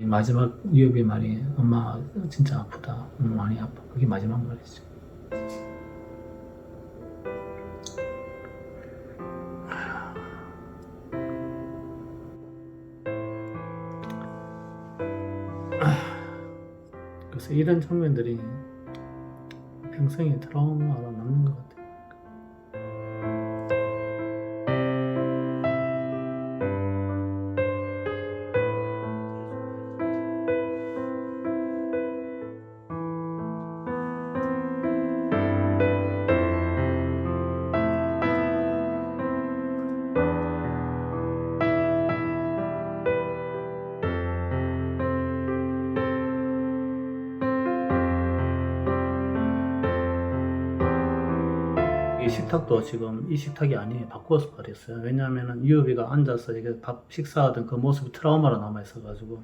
마지막 유엽이 말이 엄마 진짜 아프다. 많이 아파. 그게 마지막 말이지. 그래서 이런 장면들이 평생의 트라우마로 남는 것 같아요. 이 식탁도 지금 이 식탁이 아니에요. 바꾸어서 버렸어요. 왜냐하면 유엽이가 앉아서 이게 밥 식사하던 그 모습이 트라우마로 남아 있어가지고.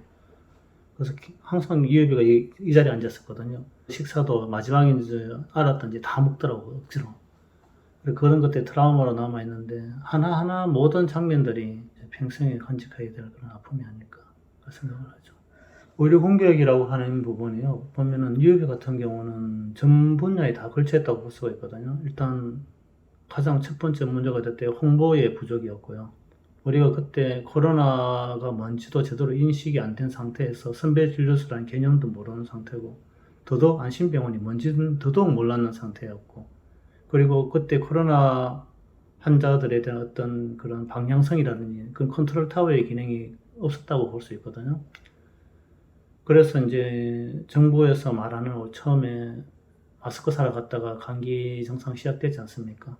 그래서 항상 유엽이가 이 자리에 앉았었거든요. 식사도 마지막에 이제 알았던지 다 먹더라고요. 억지로. 그런 것들이 트라우마로 남아 있는데 하나하나 모든 장면들이 평생에 간직하게 될 그런 아픔이 아닐까 생각을 하죠. 의료 공격이라고 하는 부분이요. 보면은 유효비 같은 경우는 전 분야에 다 걸쳐있다고 볼 수가 있거든요. 일단 가장 첫 번째 문제가 됐대 홍보의 부족이었고요. 우리가 그때 코로나가 뭔지도 제대로 인식이 안 된 상태에서 선별 진료소라는 개념도 모르는 상태고, 더더욱 안심병원이 뭔지는 더더욱 몰랐는 상태였고, 그리고 그때 코로나 환자들에 대한 어떤 그런 방향성이라든지 그런 컨트롤 타워의 기능이 없었다고 볼 수 있거든요. 그래서 이제 정부에서 말하는 처음에 마스크 사러 갔다가 감기 증상 시작되지 않습니까?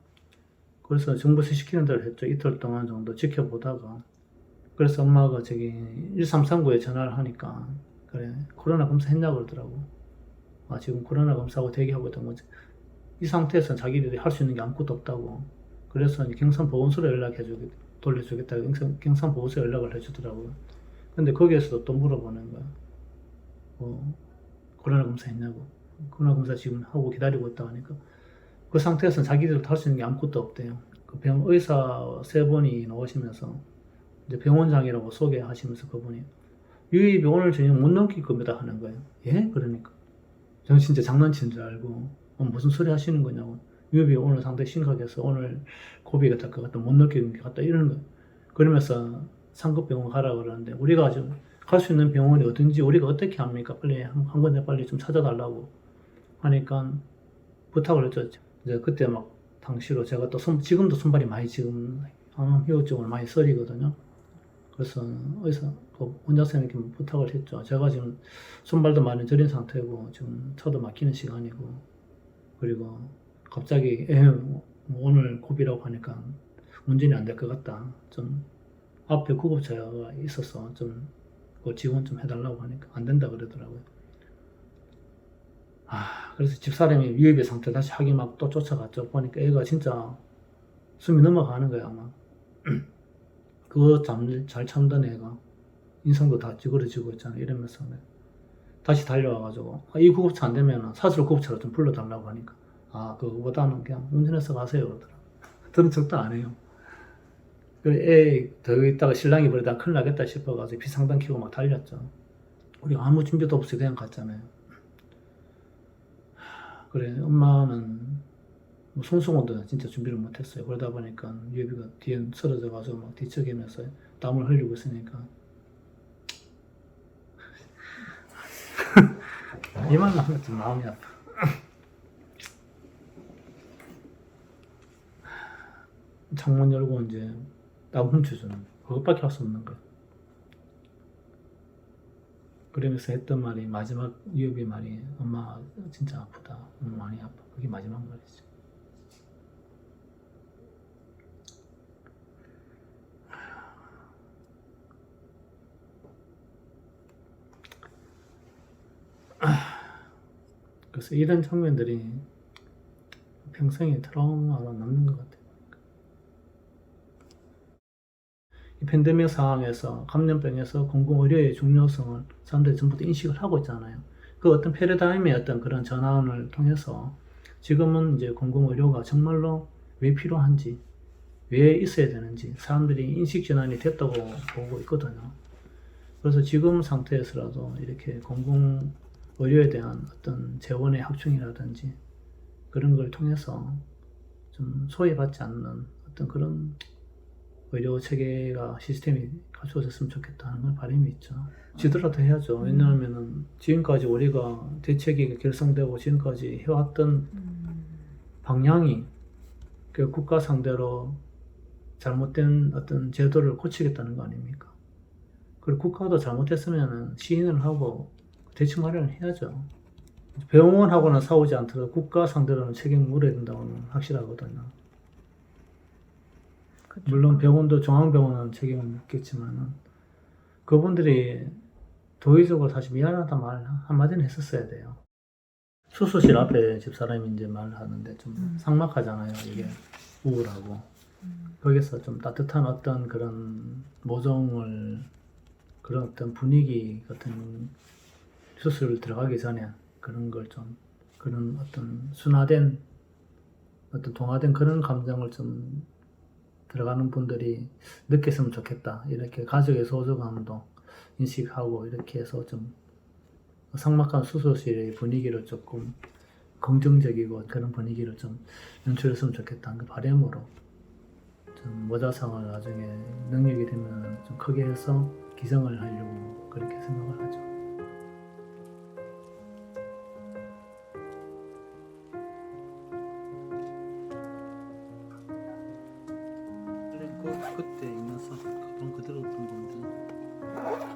그래서 정부에서 시키는 대로 했죠. 이틀 동안 정도 지켜보다가. 그래서 엄마가 저기 1339에 전화를 하니까 그래 코로나 검사 했냐고 그러더라고. 아 지금 코로나 검사하고 대기하고 있던 거지. 이 상태에서 자기들이 할 수 있는 게 아무것도 없다고. 그래서 이제 경산보건소로 돌려주겠다고 경산보건소에 연락을 해주더라고요. 근데 거기에서도 또 물어보는 거야. 코로나 검사 했냐고. 코로나 검사 지금 하고 기다리고 있다고 하니까 그 상태에서는 자기들도 할 수 있는 게 아무것도 없대요. 그 의사 세 분이 나오시면서 이제 병원장이라고 소개하시면서 그분이 유입이 오늘 저녁 못 넘길 겁니다 하는 거예요. 예? 그러니까 저는 진짜 장난치는 줄 알고 무슨 소리 하시는 거냐고. 유입이 오늘 상당히 심각해서 오늘 고비가 될 것 같다, 못 넘기는 것 같다 이러는 거예요. 그러면서 상급병원 가라 그러는데 우리가 지금 갈 수 있는 병원이 어딘지 우리가 어떻게 합니까? 빨리 한 군데 빨리 좀 찾아달라고 하니까 부탁을 했죠. 이제 그때 막 당시로 제가 또 지금도 손발이 많이 지금 항암효증을 많이 썰이거든요. 그래서 의사 원장선생님께 부탁을 했죠. 제가 지금 손발도 많이 저린 상태고 지금 차도 막히는 시간이고 그리고 갑자기 오늘 고비라고 하니까 운전이 안 될 것 같다. 좀 앞에 구급차가 있어서 좀 지원 좀 해달라고 하니까 안 된다 그러더라고요. 그래서 집사람이 유입의 상태 다시 하기 막 또 쫓아갔죠. 보니까 애가 진짜 숨이 넘어가는 거야, 아마. 그거 잘 참던 애가 인성도 다 찌그러지고 있잖아. 이러면서 다시 달려와가지고 이 구급차 안 되면 사설 구급차로 좀 불러달라고 하니까 그거보다는 그냥 운전해서 가세요 그러더라. 저는 적도 안 해요. 그래 더 있다가 신랑이 버리다 큰일 나겠다 싶어가지고 비상등 켜고 막 달렸죠. 우리가 아무 준비도 없이 그냥 갔잖아요. 그래 엄마는 손수건도 진짜 준비를 못했어요. 그러다 보니까 유비가 뒤에 쓰러져가지고 막 뒤척이면서 땀을 흘리고 있으니까 이 말만 하면 좀 마음이 아파. 창문 열고 이제 땀 훔쳐주는 그것밖에 할 수 없는 거야. 그러면서 했던 말이 마지막 유엽이 말이 엄마 진짜 아프다. 많이 아파. 그게 마지막 말이지. 그래서 이런 장면들이 평생의 트라우마로 남는 것 같아요. 이 팬데믹 상황에서 감염병에서 공공의료의 중요성을 사람들이 전부 다 인식을 하고 있잖아요. 그 어떤 패러다임의 어떤 그런 전환을 통해서 지금은 이제 공공의료가 정말로 왜 필요한지, 왜 있어야 되는지 사람들이 인식 전환이 됐다고 보고 있거든요. 그래서 지금 상태에서라도 이렇게 공공 의료에 대한 어떤 재원의 확충이라든지 그런 걸 통해서 좀 소외받지 않는 어떤 그런 의료 체계가 시스템이 갖춰졌으면 좋겠다는 건 바람이 있죠. 지더라도 해야죠. 왜냐하면은 지금까지 우리가 대책이 결성되고 지금까지 해왔던 방향이 그 국가 상대로 잘못된 어떤 제도를 고치겠다는 거 아닙니까? 그리고 국가도 잘못했으면 시인을 하고 대책 마련을 해야죠. 병원하고는 싸우지 않더라도 국가 상대로는 책임을 물어야 된다고는 확실하거든요. 그쵸. 물론 병원도 중앙병원은 책임을 묻겠지만은 그분들이 도의적으로 사실 미안하다 말 한마디는 했었어야 돼요. 수술실 앞에 집사람이 이제 말을 하는데 좀 삭막하잖아요. 이게 우울하고 거기서 좀 따뜻한 어떤 그런 모종을 그런 어떤 분위기 같은 수술 들어가기 전에 그런 걸 좀 그런 어떤 순화된 어떤 동화된 그런 감정을 좀 들어가는 분들이 느꼈으면 좋겠다. 이렇게 가족의 소중함도 인식하고 이렇게 해서 좀 삭막한 수술실의 분위기를 조금 긍정적이고 그런 분위기를 좀 연출했으면 좋겠다는 그 바람으로 좀 모자상을 나중에 능력이 되면 좀 크게 해서 기증을 하려고 그렇게 생각을 하죠. 그때 있는 가방 그대로 둔 건데